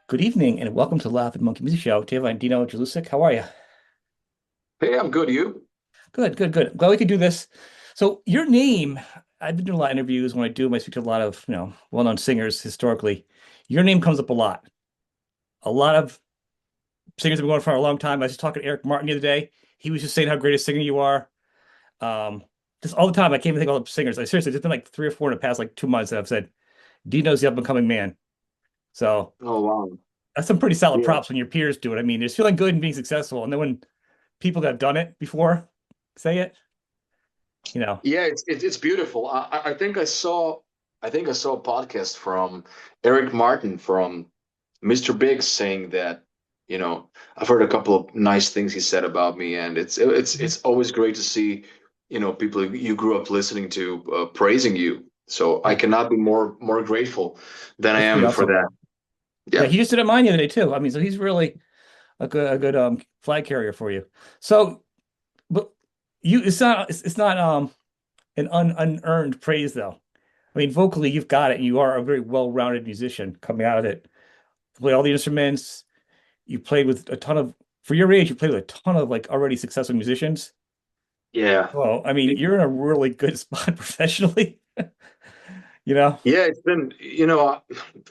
Good evening and welcome to Laugh and Monkey Music Show. Teva and Dino Jelusick, how are you? Hey, I'm good. You? Good, good, good. Glad we could do this. So your name, I've been doing a lot of interviews when I do them, I speak to a lot of, well-known singers historically. Your name comes up a lot. A lot of singers have been going for a long time. I was just talking to Eric Martin the other day. He was just saying how great a singer you are. Um, just all the time. I can't even think of all the singers. I seriously, there's been like three or four in the past like 2 months that I've said, Dino's the up and coming man. So Oh, wow. that's some pretty solid Yeah. props when your peers do it. I mean, there's feeling good and being successful. And then when people that have done it before say it, you know. Yeah, it's beautiful. I think I saw a podcast from Eric Martin from Mr. Big saying that, I've heard a couple of nice things he said about me, and it's always great to see, people you grew up listening to praising you. So I Yeah, cannot be more grateful than I that's pretty am for awesome. that. Yeah, Yeah. he just did it mine the other day too. I mean, so he's really a good flag carrier for you. So, but you it's not an unearned praise though. I mean, vocally you've got it, and you are a very well-rounded musician coming out of it. You play all the instruments. You played with a ton of for your age. You played with a ton of like already successful musicians. Yeah. Well, I mean, you're in a really good spot professionally. You know. Yeah, it's been,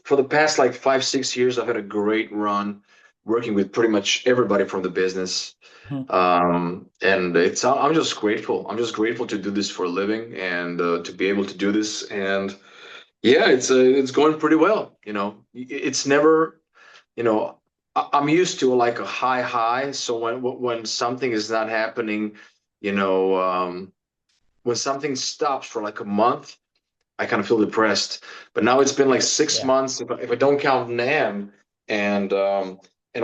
for the past like 5, 6 years, I've had a great run working with pretty much everybody from the business. Mhm. And I'm just grateful. I'm just grateful to do this for a living and to be able to do this. And yeah, it's going pretty well. It's never, I'm used to like a high high. So when something is not happening, you know, um, when something stops for like a month. I kind of feel depressed. But now it's been like six Yeah, months, if I don't count NAM and all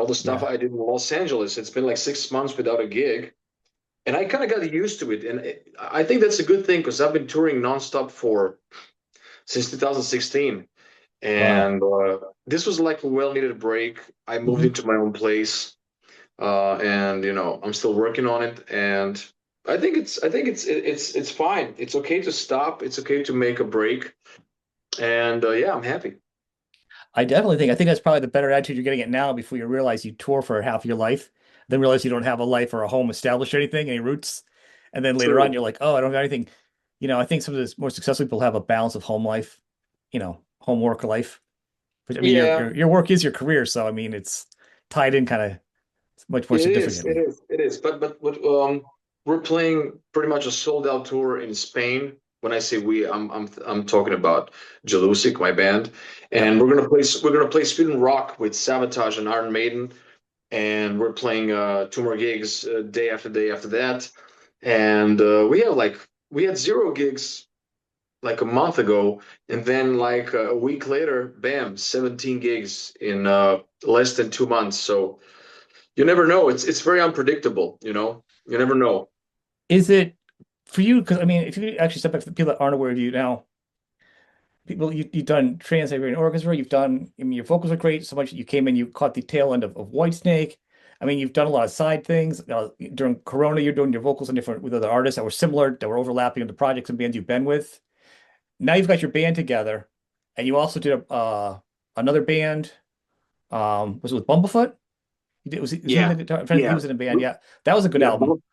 the stuff yeah. I did in Los Angeles, it's been like 6 months without a gig. And I kind of got used to it. And I think that's a good thing because I've been touring nonstop for since 2016. Wow. And this was like a well-needed break. I moved Mhm. into my own place, and I'm still working on it. And I think it's fine. It's okay to stop. It's okay to make a break. And yeah, I'm happy. I think that's probably the better attitude you're getting at now before you realize you tour for half your life, then realize you don't have a life or a home established or anything, any roots. And then later on True. you're like, oh, I don't have anything. I think some of the more successful people have a balance of home life, home work life. But I mean Yeah, your work is your career, so I mean it's tied in kind of much more it is. It significantly. is. It is. We're playing pretty much a sold out tour in Spain. When I say we, I'm talking about Jelusick, my band, Yep. and we're gonna play Sweden Rock with Sabotage and Iron Maiden, and we're playing two more gigs day after day after that, and we had zero gigs like a month ago, and then like a week later, bam, 17 gigs in less than 2 months. So you never know. It's very unpredictable, You never know. Is it for you? Because I mean, if you actually step back to the people that aren't aware of you now, you've done Trans-Siberian Orchestra, you've done, I mean, your vocals are great so much that you came in, you caught the tail end of Whitesnake. I mean, you've done a lot of side things. During Corona, you're doing your vocals on different with other artists that were similar, that were overlapping in the projects and bands you've been with. Now you've got your band together, and you also did another band. Was it with Bumblefoot? You did, was he Yeah, the guitar? I'm trying to think, he yeah, was in a band. Yeah, that was a good yeah, album.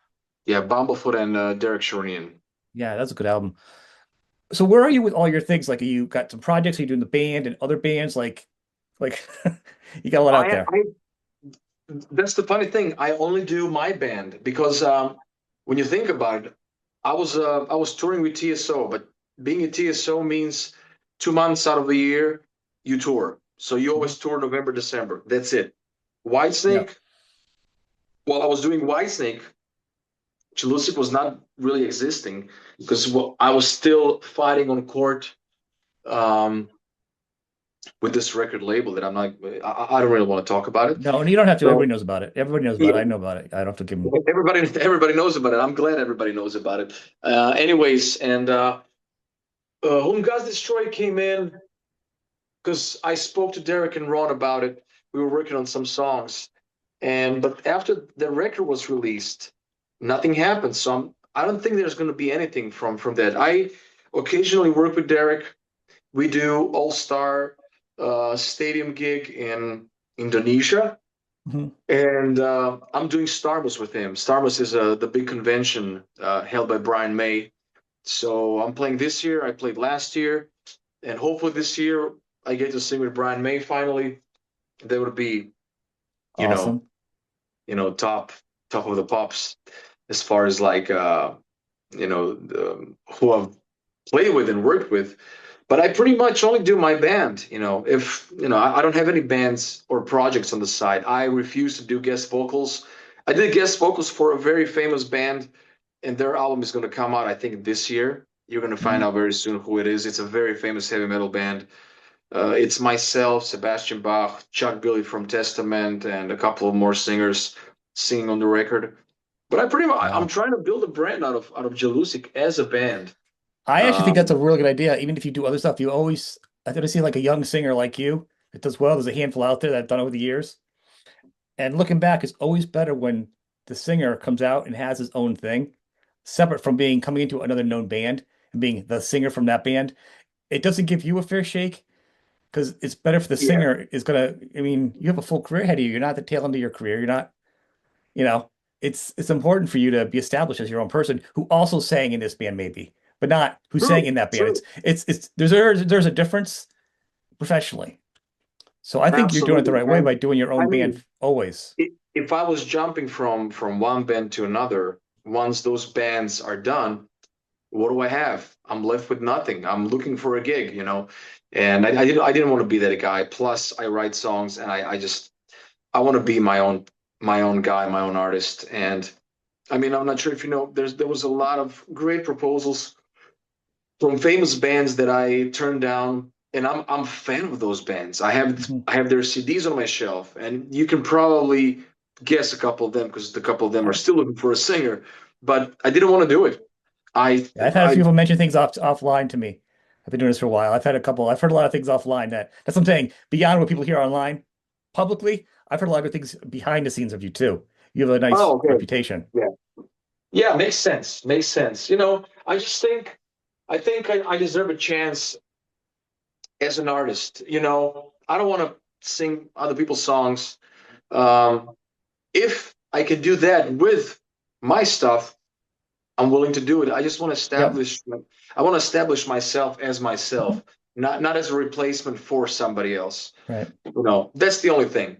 yeah. Bumblefoot and Derek Sherinian. Yeah, that's a good album. So where are you with all your things? Like, are you got some projects? Are you doing the band and other bands? Like you got a lot out I, there. I that's the funny thing. I only do my band because when you think about it, I was touring with TSO, but being a TSO means 2 months out of the year you tour. So you Mhm. always tour November, December. That's it. Yeah. Whitesnake, while I was doing Whitesnake, Jelusick was not really existing because I was still fighting on court um, with this record label that I don't really want to talk about it. No, and you don't have to. So Everybody knows about it. Everybody knows about yeah, it. I know about it. I don't have to give them. everybody knows about it. I'm glad everybody knows about it. Anyways, and Whom Gods Destroy came in because I spoke to Derek and Ron about it. We were working on some songs, and but after the record was released, nothing happened. So I don't think there's going to be anything from that. I occasionally work with Derek. We do All Star. stadium gig in Indonesia, Mhm. and I'm doing Starmus with him. Starmus is the big convention held by Brian May. So I'm playing this year. I played last year, and hopefully this year I get to sing with Brian May finally. That would be, you know, Awesome. top of the pops as far as like who I've played with and worked with. But I pretty much only do my band. If I don't have any bands or projects on the side. I refuse to do guest vocals. I did guest vocals for a very famous band, and their album is going to come out, I think, this year. You're going to find Mhm. out very soon who it is. It's a very famous heavy metal band. It's myself, Sebastian Bach, Chuck Billy from Testament, and a couple of more singers singing on the record. But I'm Wow. trying to build a brand out of Jelusick as a band. I actually think that's a Um, really good idea. Even if you do other stuff, I think I see like a young singer like you that does well. There's a handful out there that have done it over the years. And looking back, it's always better when the singer comes out and has his own thing, separate from being coming into another known band and being the singer from that band. It doesn't give you a fair shake because it's better for the yeah, singer is gonna, I mean, you have a full career ahead of you. You're not at the tail end of your career. You're not, you know, it's important for you to be established as your own person who also sang in this band, maybe, but not who sang true, in that band. true, It's there's a difference professionally. So I think you're doing it the absolutely. right way And by doing your I own band mean, always. if I was jumping from one band to another, once those bands are done, what do I have? I'm left with nothing. I'm looking for a gig. And I didn't want to be that guy. Plus, I write songs, and I want to be my own guy, my own artist. And I mean, I'm not sure if you know, there was a lot of great proposals from famous bands that I turned down, and I'm a fan of those bands. I have Mhm. I have their CDs on my shelf, and you can probably guess a couple of them because the couple of them are I, still looking for a singer. But I didn't want to do it. I I've had a few I people mention things offline to me. I've been doing this for a while. I've heard a lot of things offline that's what I'm saying. Beyond what people hear online, publicly, I've heard a lot of things behind the scenes of you too. You have a nice oh, okay. reputation. Yeah. Yeah, makes sense. Makes sense. I think I deserve a chance as an artist. I don't want to sing other people's songs. Um, if I can do that with my stuff, I'm willing to do it. I just want to Yep. establish. I want to establish myself as myself, not as a replacement for somebody else. Right. That's the only thing.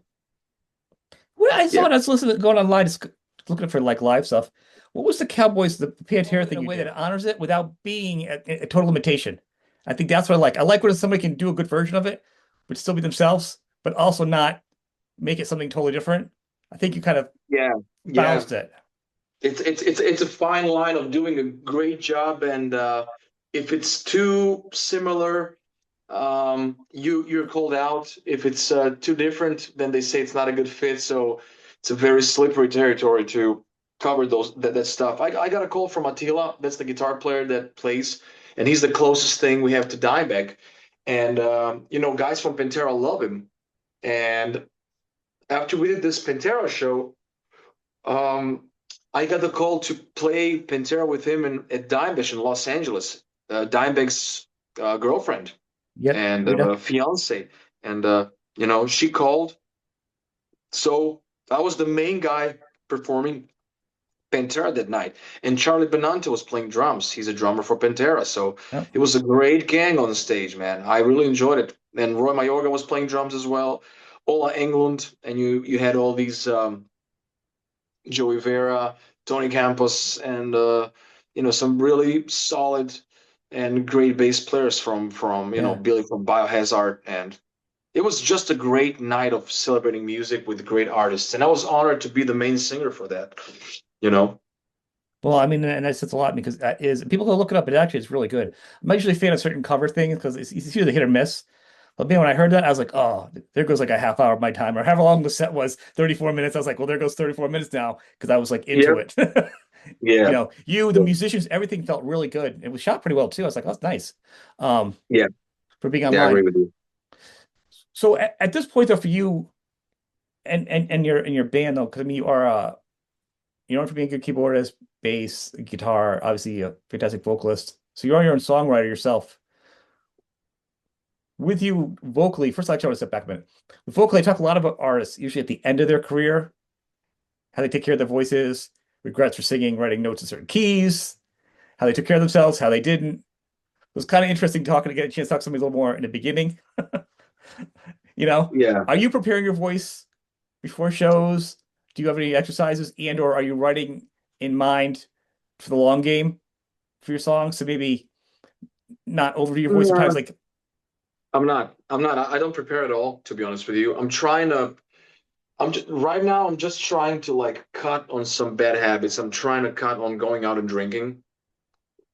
Well, Yeah. I was listening, going online, just looking for like live stuff. What was the Cowboys, the Pantera thing in a way that honors it without being a total imitation? I think that's what I like. I like when somebody can do a good version of it, but still be themselves, but also not make it something totally different. I think you kind of Yeah. Yeah. balanced it. It's a fine line of doing a great job, and if it's too similar, you're called out. If it's too different, then they say it's not a good fit. So it's a very slippery territory to cover that stuff. I got a call from Attila. That's the guitar player that plays, and he's the closest thing we have to Dimebag. And guys from Pantera love him. And after we did this Pantera show, um, I got the call to play Pantera with him at Dimebag in Los Angeles. Dimebag's girlfriend Yep, and Rita. fiance, and she called. So I was the main guy performing Pantera that night, and Charlie Benante was playing drums. He's a drummer for Pantera, so Yep. it was a great gang on the stage, man. I really enjoyed it. And Roy Mayorga was playing drums as well. Ola Englund, and you had all these Joey Vera, Tony Campos, and some really solid and great bass players from Yeah. Billy from Biohazard, and it was just a great night of celebrating music with great artists, and I was honored to be the main singer for that. You know, Well, I mean, and that says a lot because that is people go look it up. It actually is really good. I'm usually a fan of certain cover things because it's usually hit or miss. But man, when I heard that, I was like, oh, there goes like a half hour of my time, or however long the set was, 34 minutes. I was like, well, there goes 34 minutes now because I was like yeah, into it. yeah, The musicians, everything felt really good. It was shot pretty well too. I was like, oh, that's nice. Um, yeah, for being yeah. I agree online. with you. So at this point though, for you and your band though, because I mean you're known for being a good keyboardist, bass, guitar, obviously a fantastic vocalist. So you're your own songwriter yourself. with you vocally, first I want to step back a minute. Vocally, I talk a lot about artists, usually at the end of their career, how they take care of their voices, regrets for singing, writing notes in certain keys, how they took care of themselves, how they didn't. It was kind of interesting talking to get a chance to talk to somebody a little more in the beginning. You know, Yeah. are you preparing your voice before shows? Do you have any exercises and or are you writing in mind for the long game for your songs? So maybe not overdo your voice sometimes No, like I'm not. I'm not. I don't prepare at all, to be honest with you. I'm trying to. I'm just, right now. I'm just trying to like cut on some bad habits. I'm trying to cut on going out and drinking.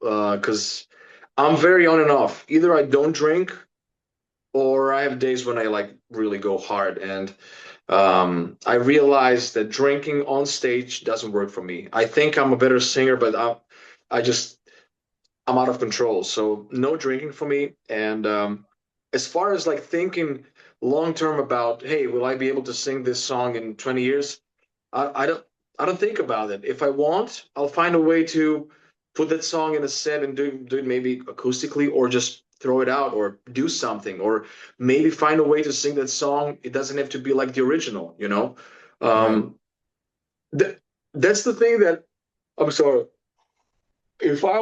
Because I'm very on and off. Either I don't drink or I have days when I like really go hard. And I realized that drinking on stage doesn't work for me. I think I'm a better singer, but I just I'm out of control. So no drinking for me. And as far as like thinking long term about, hey, will I be able to sing this song in 20 years? I don't think about it. If I want, I'll find a way to put that song in a set and do it maybe acoustically or just throw it out or do something or maybe find a way to sing that song. It doesn't have to be like the original, you know? right. Um, th that's the thing that I'm sorry. If I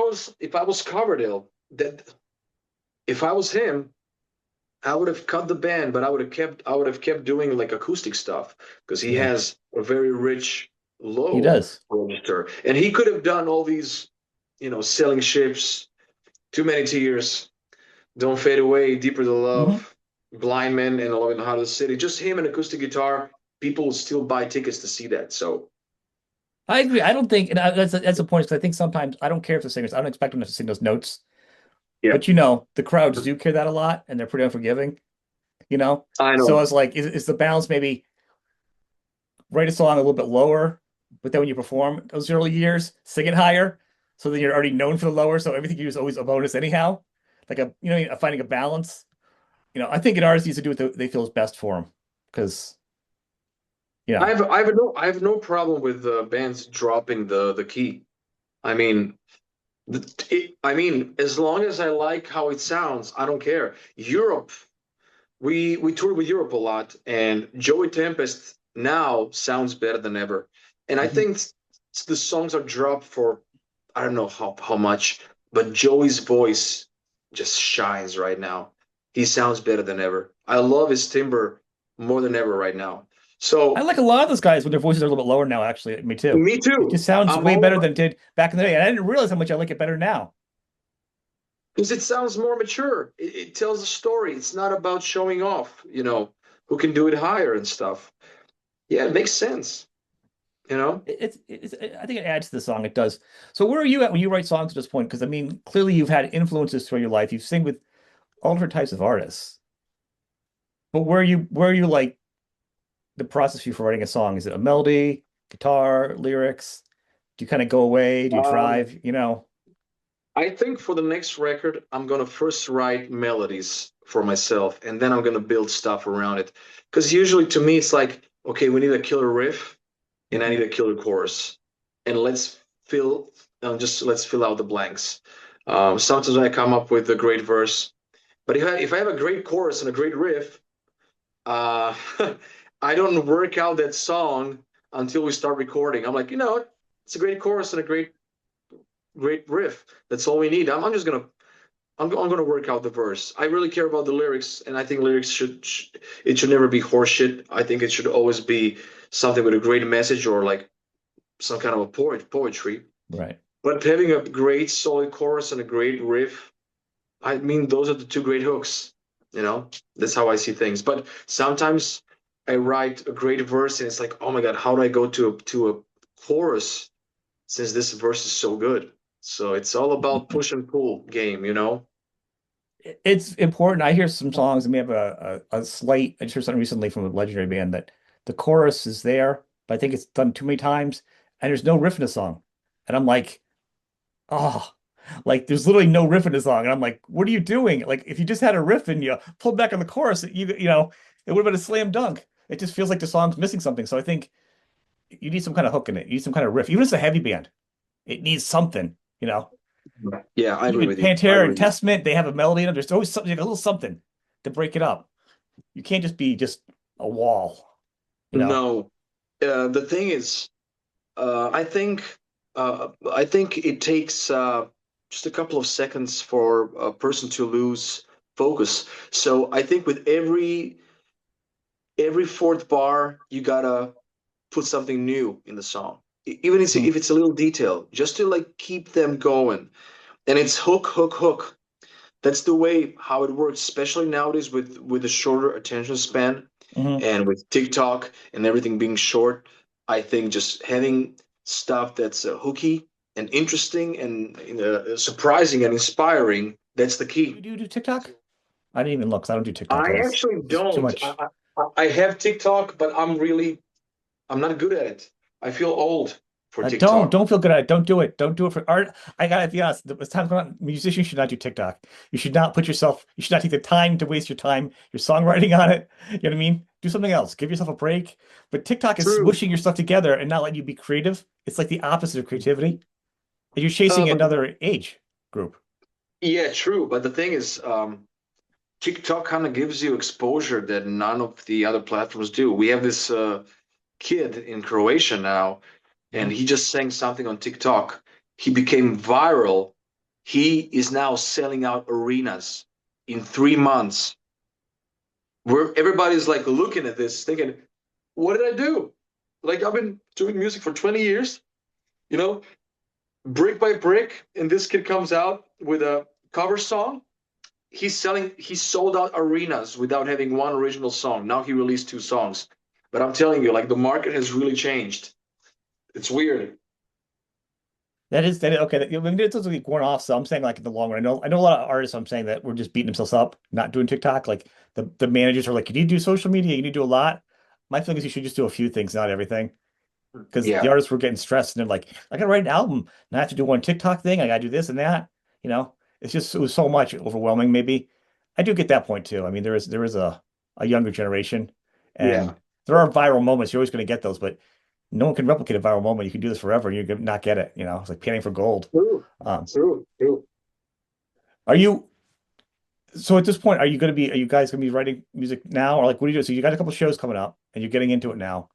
was Coverdale, that if I was him, I would have cut the band, but I would have kept doing like acoustic stuff because he Yeah, has a very rich he low does. register, and he could have done all these, you know, selling ships, too many tears, don't fade away, deeper to Hmm. love, blind men, and Alone in the Heart of the City. Just him and acoustic guitar, people will still buy tickets to see that. So I agree. I don't think, and that's the point, because I think sometimes I don't care if the singers, I don't expect them to sing those notes, yeah, but you know, the crowds do care that a lot and they're pretty unforgiving, you know? I So I know. was like, is the balance maybe write a song a little bit lower, but then when you perform those early years, sing it higher. So then you're already known for the lower. So everything you do is always a bonus anyhow. Like finding a balance. I think an artist needs to do what they feel is best for them. Because, you know, I have no problem with bands dropping the key. I mean, I mean, as long as I like how it sounds, I don't care. Europe, we toured with Europe a lot, and Joey Tempest now sounds better than ever. And I mhm. think the songs are dropped for I don't know how much, but Joey's voice just shines right now. He sounds better than ever. I love his timbre more than ever right now. I So like a lot of those guys when their voices are a little bit lower now, actually. Me too. me It too. just sounds I'm way all better about than it did back in the day. And I didn't realize how much I like it better now. because it sounds more mature. It tells a story. It's not about showing off, you know, who can do it higher and stuff. Yeah, it makes sense, you know. I think it adds to the song. It does. So where are you at when you write songs at this point? Because I mean, clearly you've had influences through your life. You've sing with all different types of artists. But where are you like the process for you for writing a song? Is it a melody, guitar, lyrics? Do you kind of go away? Do you Um, drive? You know? I think for the next record, I'm gonna first write melodies for myself, and then I'm gonna build stuff around it. Because usually to me, it's like, okay, we need a killer riff, and I Mhm. need a killer chorus, and let's fill out the blanks. Sometimes I come up with a great verse, but if I have a great chorus and a great riff, uh, I don't work out that song until we start recording. I'm like, you know, it's a great chorus and a great riff. That's all we need. I'm just gonna I'm gonna work out the verse. I really care about the lyrics, and I think lyrics it should never be horseshit. I think it should always be something with a great message or like some kind of a poetry. Right. But having a great solid chorus and a great riff, I mean, those are the two great hooks. You know, that's how I see things. But sometimes I write a great verse, and it's like, oh my God, how do I go to a chorus since this verse is so good? So it's all about push and pull game, you know? It's important. I hear some songs, and we have a slight. I just heard something recently from a legendary band that the chorus is there, but I think it's done too many times, and there's no riff in the song. And I'm like, oh, like there's literally no riff in the song. And I'm like, what are you doing? Like, if you just had a riff and you pulled back on the chorus, it would have been a slam dunk. It just feels like the song's missing something. So I think you need some kind of hook in it. You need some kind of riff. Even if it's a heavy band, it needs something, Yeah, I agree Even with you. I Pantera agree and with you. Testament, they have a melody in them. There's always something, a little something. to break it up. You can't just be just a wall, you know. No, the thing is, I think it takes just a couple of seconds for a person to lose focus. So I think with every fourth bar, you gotta put something new in the song, even Mhm. if it's a little detail, just to like keep them going. And it's hook, hook, hook. That's the way how it works, especially nowadays with a shorter attention span Mhm. and with TikTok and everything being short. I think just having stuff that's hooky and interesting and surprising and inspiring, that's the Do you, key. do you do TikTok? I didn't even look 'cause I don't do TikTok I because actually it's too don't. much. I have TikTok, but I'm not good at it. I feel old for TikTok. Don't feel good at it. Don't do it. Don't do it for art. I gotta be honest. As time going on, musicians should not do TikTok. You should not put yourself. You should not take the time to waste your songwriting on it. You know what I mean? Do something else. Give yourself a break. But TikTok is True. smushing your stuff together and not letting you be creative. It's like the opposite of creativity. And you're chasing But another age group. yeah, true. But the thing is, TikTok kind of gives you exposure that none of the other platforms do. We have this kid in Croatia now, and Mhm. he just sang something on TikTok. He became viral. He is now selling out arenas in 3 months. Where everybody's like looking at this, thinking, "What did I do? Like I've been doing music for 20 years, you know, brick by brick, and this kid comes out with a cover song. He sold out arenas without having one original song. Now he released two songs. But I'm telling you, like the market has really changed. It's weird. That is okay. I mean, it doesn't like worn off. So I'm saying like in the long run, I know a lot of artists. I'm saying that we're just beating themselves up, not doing TikTok. Like the managers are like, you need to do social media. You need to do a lot. My feeling is you should just do a few things, not everything. Because the Yeah. artists were getting stressed and they're like, I gotta write an album and I have to do one TikTok thing. I gotta do this and that. You know, it was so much overwhelming. Maybe I do get that point too. I mean, there is a younger generation, Yeah. and there are viral moments. You're always going to get those, but no one can replicate a viral moment. You can do this forever, and you're gonna not get it. You know, it's like panning for gold. True. Um, True. True. are you so at this point? Are you guys gonna be writing music now, or like what do you do? So you got a couple shows coming up, and you're getting into it now.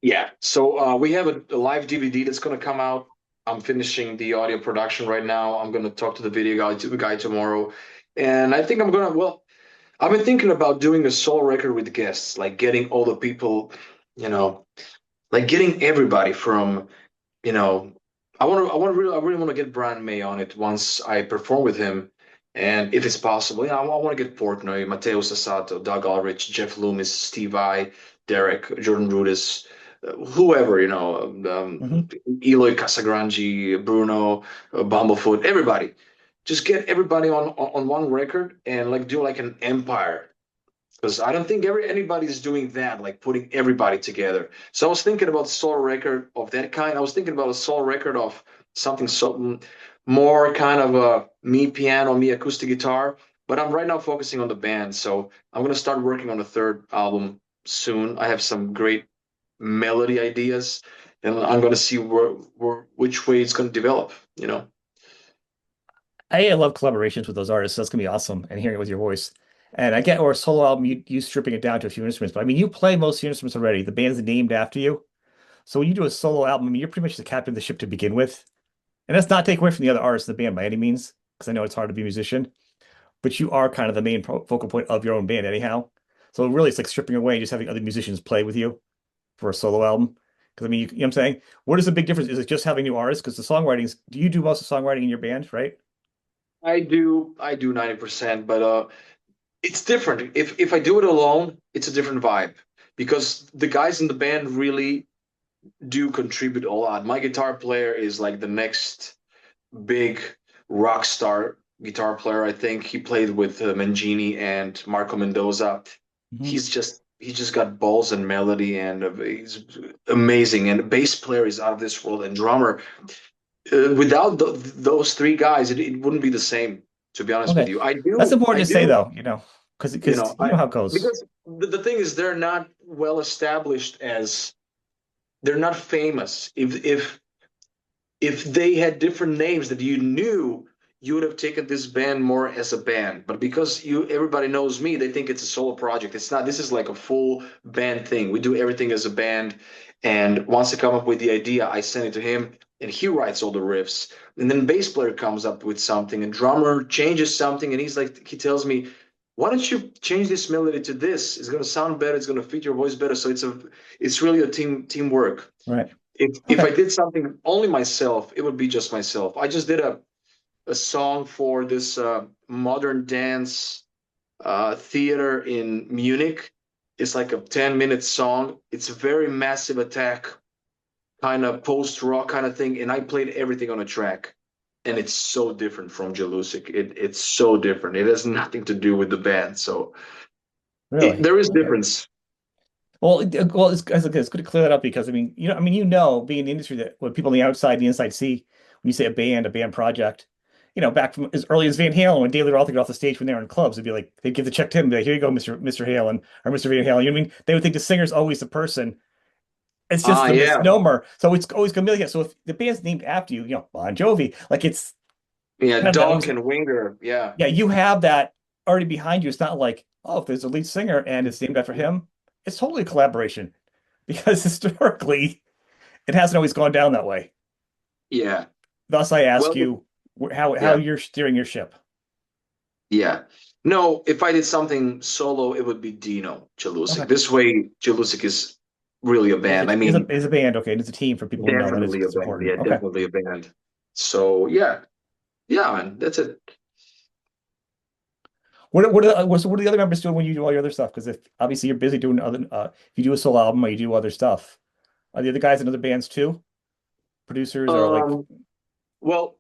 Yeah. So we have a live DVD that's going to come out. I'm finishing the audio production right now. I'm going to talk to the video guy tomorrow. And I think I'm going to, well, I've been thinking about doing a solo record with guests, like getting all the people, you know, like getting everybody from, you know, I really want to get Brian May on it once I perform with him. And if it's possible, I want to get Portnoy, Matteo Sasato, Doug Ulrich, Jeff Loomis, Steve I, Derek, Jordan Rudess, whoever, Hmm. Eloy Casagrangi, Bruno, Bumblefoot, everybody. Just get everybody on one record and like do like an empire because I don't think anybody's doing that, like putting everybody together. So I was thinking about a solo record of that kind. I was thinking about a solo record of something more kind of a me piano, me acoustic guitar. But I'm right now focusing on the band, so I'm gonna start working on a third album soon. I have some great melody ideas, and I'm gonna see which way it's gonna develop. You know. I love collaborations with those artists. That's gonna be awesome, and hearing it with your voice. And I get, or a solo album, you stripping it down to a few instruments. But I mean, you play most of the instruments already. The band's named after you. So when you do a solo album, I mean, you're pretty much the captain of the ship to begin with. And that's not taking away from the other artists of the band by any means, because I know it's hard to be a musician, but you are kind of the main focal point of your own band anyhow. So really, it's like stripping away, and just having other musicians play with you for a solo album. Because I mean, you know what I'm saying? What is the big difference? Is it just having new artists? Because the songwriting is, do you do most of the songwriting in your band, right? I do 90%, but it's different. If I do it alone, it's a different vibe because the guys in the band really do contribute a lot. My guitar player is like the next big rock star guitar player. I think he played with Mangini and Marco Mendoza. Mhm. He's just got balls and melody, and he's amazing. And the bass player is out of this world, and drummer. Without those three guys, it wouldn't be the same. To be honest with Okay. you, That's I important to say do, though, because you I know how it goes. because the thing is they're not well established as they're not famous. If they had different names that you knew, you would have taken this band more as a band. But because everybody knows me, they think it's a solo project. It's not. This is like a full band thing. We do everything as a band. And once I come up with the idea, I send it to him, and he writes all the riffs. And then bass player comes up with something, and drummer changes something, and he tells me, why don't you change this melody to this? It's gonna sound better. It's gonna fit your voice better. So it's really a teamwork. Right. If I did something only myself, it would be just myself. I just did a song for this modern dance theater in Munich. It's like a 10-minute song. It's a very massive attack, kind of post-rock kind of thing. And I played everything on a track. And it's so different from Jelusick. It's so different. It has nothing to do with the band. So Really? there is difference. Well, it's good to clear that up because I mean, being in the industry that what people on the outside, the inside see when you say a band project, back from as early as Van Halen, when David Roth would get off the stage when they were in clubs, they'd be like, they'd give the check to him, be like, here you go, Mr. Halen or Mr. Van Halen. You know what I mean? They would think the singer's always the person. It's just the misnomer. So it's always gonna be like that. So if the band's named after you, Bon Jovi, like it's Dunk and Winger, yeah. Yeah, you have that already behind you. It's not like, oh, if there's a lead singer and it's named after him, it's totally a collaboration because historically it hasn't always gone down that way. Yeah. Thus, I ask you how you're steering your ship. Yeah. No, if I did something solo, it would be Dino Jelusick. Okay. This way, Jelusick is really a band. I mean, it's a band, okay, and it's a team for people to know that it's important. Yeah, definitely a band. So yeah, man, that's it. What are the other members doing when you do all your other stuff? Because if obviously you're busy doing other, if you do a solo album or you do other stuff, are the other guys in other bands too? Producers or like? Well,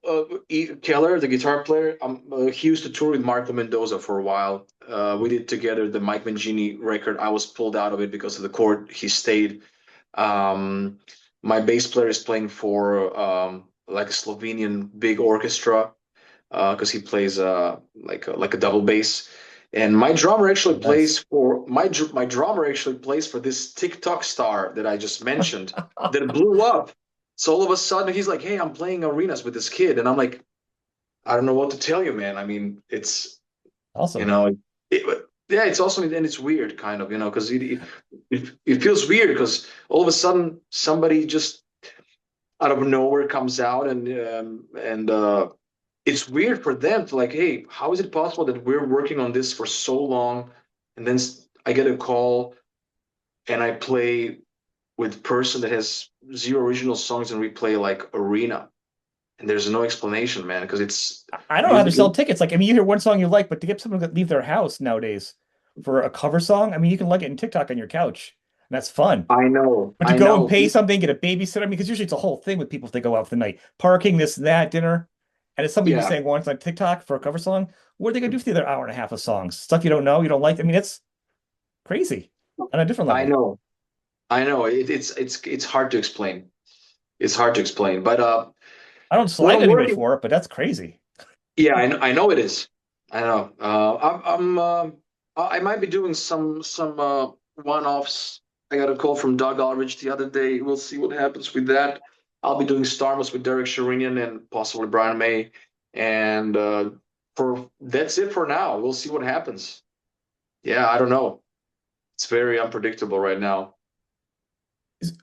Keller, the guitar player, he used to tour with Marco Mendoza for a while. We did together the Mike Mangini record. I was pulled out of it because of the court. He stayed. My bass player is playing for like a Slovenian big orchestra because he plays like a double bass. And my drummer actually plays for my drummer actually plays for this TikTok star that I just mentioned that blew up. So all of a sudden he's like, "Hey, I'm playing arenas with this kid," and I'm like, "I don't know what to tell you, man. I mean, it's awesome. It's awesome and it's weird, kind of, because it feels weird because all of a sudden somebody just out of nowhere comes out and it's weird for them to like, hey, how is it possible that we're working on this for so long, and then I get a call and I play with person that has 0 original songs and we play like arena, and there's no explanation, man, because it's I don't know how to sell tickets. Like, I mean, you hear one song you like, but to get someone to leave their house nowadays for a cover song, I mean, you can like it in TikTok on your couch, and that's fun. I know. But to go and pay something, get a babysitter, I mean, because usually it's a whole thing with people if they go out for the night, parking, this, that, dinner, and it's somebody who's saying once on TikTok for a cover song. What are they gonna do for the other hour and a half of songs? Stuff you don't know, you don't like. I mean, it's crazy on a different level. I know. It's hard to explain. It's hard to explain, but I don't slag anybody for it, but that's crazy. Yeah, I know it is. I know. I might be doing some one-offs. I got a call from Doug Aldrich the other day. We'll see what happens with that. I'll be doing Starmus with Derek Sherinian and possibly Brian May, and that's it for now. We'll see what happens. Yeah, I don't know. It's very unpredictable right now.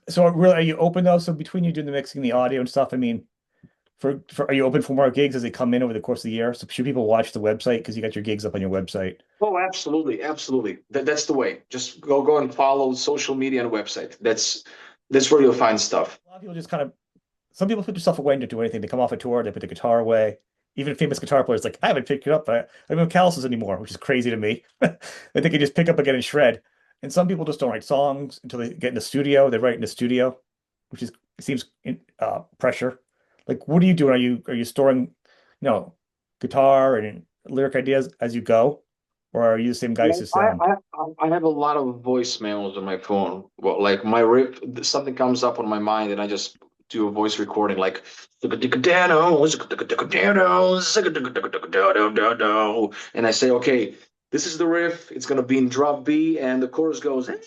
So really, are you open though? So between you doing the mixing, the audio and stuff, I mean, are you open for more gigs as they come in over the course of the year? So should people watch the website because you got your gigs up on your website? Oh, absolutely. That's the way. Just go and follow social media and website. That's where you'll find stuff. A lot of people just some people put their stuff away and don't do anything. They come off a tour, they put the guitar away. Even famous guitar players like, I haven't picked it up, but I don't have calluses anymore, which is crazy to me. They can just pick up again and shred. And some people just don't write songs until they get in the studio. They write in the studio, which seems pressure. Like, what are you doing? Are you storing, guitar and lyric ideas as you go, or are you the same guy who sound? I have a lot of voicemails on my phone. Well, like my riff, something comes up on my mind, and I just do a voice recording, like, and I say, okay, this is the riff. It's gonna be in drop B, and the chorus goes, and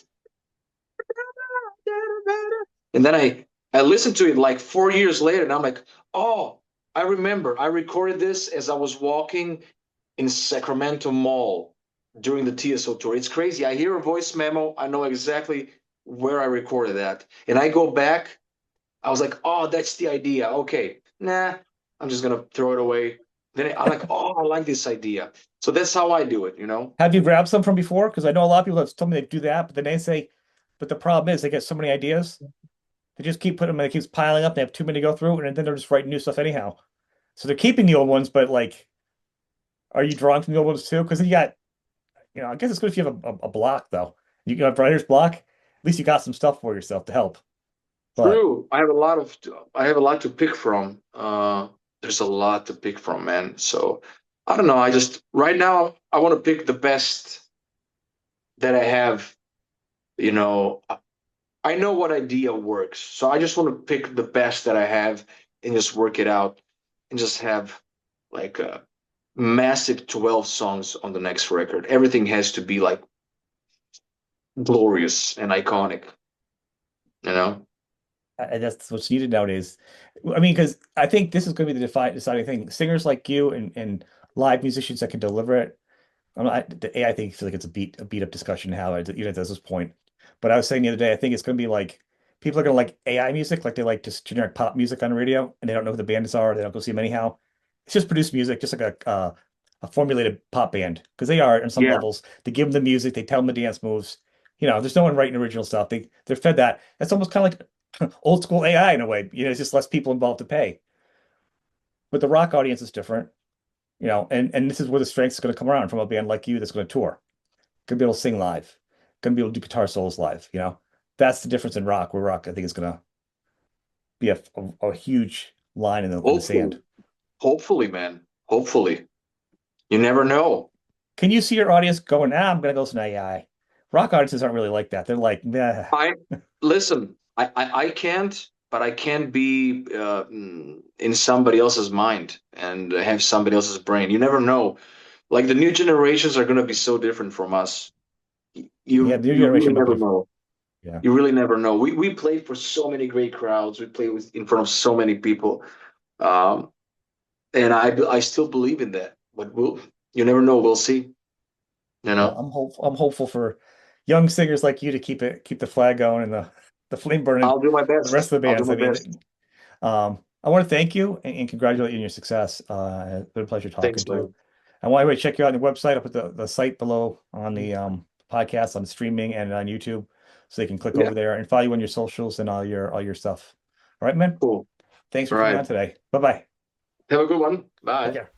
then I listen to it like 4 years later, and I'm like, oh, I remember I recorded this as I was walking in Sacramento Mall during the TSO tour. It's crazy. I hear a voice memo. I know exactly where I recorded that. And I go back. I was like, oh, that's the idea. Okay. Nah, I'm just going to throw it away. Then I'm like, oh, I like this idea. So that's how I do it, you know? Have you grabbed some from before? Because I know a lot of people have told me they do that, but then they say, but the problem is they get so many ideas. They just keep putting them, and it keeps piling up. They have too many to go through, and then they're just writing new stuff anyhow. So they're keeping the old ones, but like, are you drawing from the old ones too? Because you got, I guess it's good if you have a block though. You got writer's block. At least you got some stuff for yourself to help. But True. I have a lot to pick from. There's a lot to pick from, man. So I don't know. I just right now I want to pick the best that I have. You know, I know what idea works, so I just want to pick the best that I have and just work it out and just have like a massive 12 songs on the next record. Everything has to be like glorious and iconic, you know? that's what's needed nowadays. I mean, because I think this is going to be the deciding thing. Singers like you and live musicians that can deliver it. The AI thing feels like it's a beat up discussion how it even at this point. But I was saying the other day, I think it's going to be like people are going to like AI music, like they like just generic pop music on the radio, and they don't know who the bands are. They don't go see them anyhow. It's just produced music, just like a formulated pop band because they are on some Yeah. levels. They give them the music, they tell them the dance moves. There's no one writing original stuff. They're fed that. That's almost kind of like old school AI in a way. It's just less people involved to pay. But the rock audience is different. And this is where the strength is going to come around from a band like you that's going to tour. Gonna be able to sing live, gonna be able to do guitar solos live. That's the difference in rock. Where rock, I think, is gonna be a huge line in the sand. Hopefully, hopefully, man. Hopefully. You never know. Can you see your audience going, I'm gonna go listen to AI? Rock audiences aren't really like that. They're like, nah. I listen, I can't, but I can't be in somebody else's mind and have somebody else's brain. You never know. Like the new generations are going to be so different from us. Yeah, the new You really generation might never be. know. Yeah. You really never know. We played for so many great crowds. We played in front of so many people, um, and I still believe in that. But you never know. We'll see. You Well, know. I'm hopeful for young singers like you to keep the flag going and the flame burning I'll do my for the rest best. of the I'll do bands. I my mean, best. I want to thank you and congratulate you on your success. It's been a pleasure talking Thanks, to you. man. I want everybody to check you out on the website. I'll put the site below on the podcast, on streaming, and on YouTube, so they can click Yeah. over there and follow you on your socials and all your stuff. All right, man. Cool. Thanks for All coming right. on today. Bye bye. Have a good one. Take Bye. care.